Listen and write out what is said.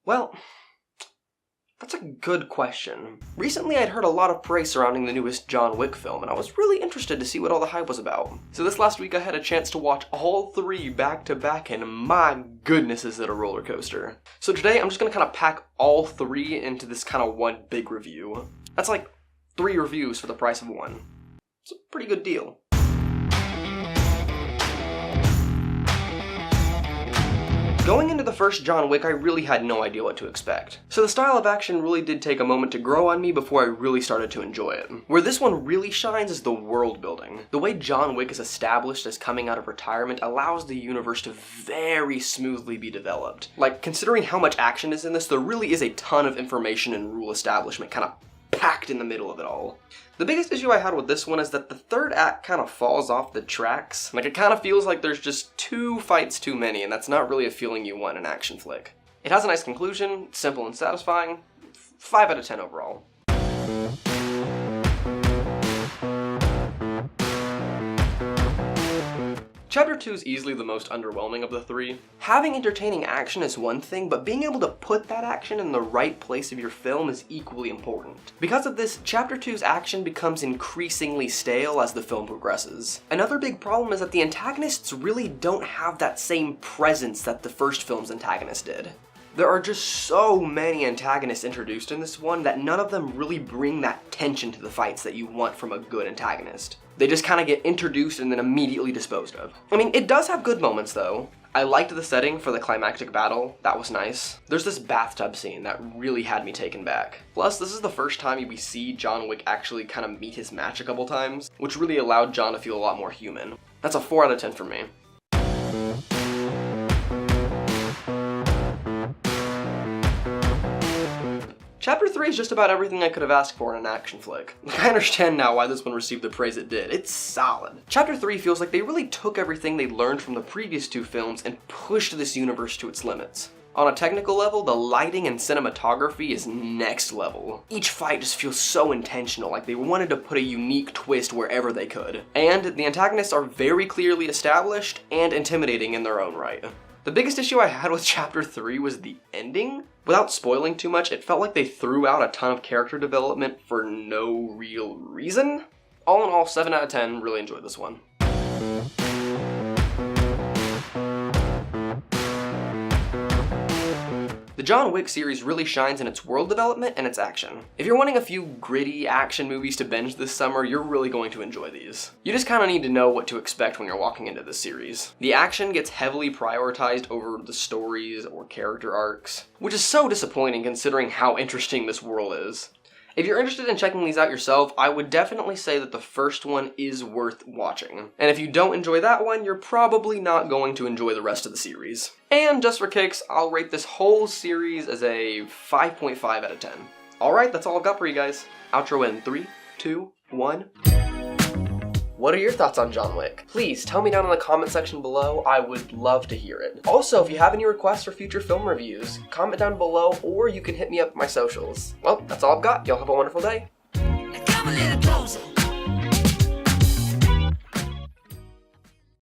Well, that's a good question. Recently I'd heard a lot of praise surrounding the newest John Wick film, and I was really interested to see what all the hype was about. So this last week I had a chance to watch all three back to back, and my goodness is it a roller coaster. So today I'm just gonna kind of pack all three into this kind of one big review. That's like 3 reviews for the price of one. It's a pretty good deal. Going into the first John Wick, I really had no idea what to expect. So the style of action really did take a moment to grow on me before I really started to enjoy it. Where this one really shines is the world building. The way John Wick is established as coming out of retirement allows the universe to very smoothly be developed. Like, considering how much action is in this, there really is a ton of information and rule establishment kind of packed in the middle of it all. The biggest issue I had with this one is that the third act kind of falls off the tracks. Like, it kind of feels like there's just 2 fights too many, and that's not really a feeling you want in an action flick. It has a nice conclusion, simple and satisfying. 5 out of 10 overall. Chapter 2 is easily the most underwhelming of the 3. Having entertaining action is one thing, but being able to put that action in the right place of your film is equally important. Because of this, Chapter 2's action becomes increasingly stale as the film progresses. Another big problem is that the antagonists really don't have that same presence that the first film's antagonist did. There are just so many antagonists introduced in this one that none of them really bring that tension to the fights that you want from a good antagonist. They just kind of get introduced and then immediately disposed of. I mean, it does have good moments though. I liked the setting for the climactic battle, that was nice. There's this bathtub scene that really had me taken back. Plus, this is the first time we see John Wick actually kind of meet his match a couple times, which really allowed John to feel a lot more human. That's a 4 out of 10 for me. Chapter 3 is just about everything I could have asked for in an action flick. I understand now why this one received the praise it did. It's solid. Chapter 3 feels like they really took everything they learned from the previous 2 films and pushed this universe to its limits. On a technical level, the lighting and cinematography is next level. Each fight just feels so intentional, like they wanted to put a unique twist wherever they could. And the antagonists are very clearly established and intimidating in their own right. The biggest issue I had with Chapter 3 was the ending. Without spoiling too much, it felt like they threw out a ton of character development for no real reason. All in all, 7 out of 10, really enjoyed this one. The John Wick series really shines in its world development and its action. If you're wanting a few gritty action movies to binge this summer, you're really going to enjoy these. You just kind of need to know what to expect when you're walking into this series. The action gets heavily prioritized over the stories or character arcs, which is so disappointing considering how interesting this world is. If you're interested in checking these out yourself, I would definitely say that the first one is worth watching. And if you don't enjoy that one, you're probably not going to enjoy the rest of the series. And just for kicks, I'll rate this whole series as a 5.5 out of 10. Alright, that's all I've got for you guys. Outro in 3, 2, 1. What are your thoughts on John Wick? Please tell me down in the comment section below. I would love to hear it. Also, if you have any requests for future film reviews, comment down below or you can hit me up at my socials. Well, that's all I've got. Y'all have a wonderful day.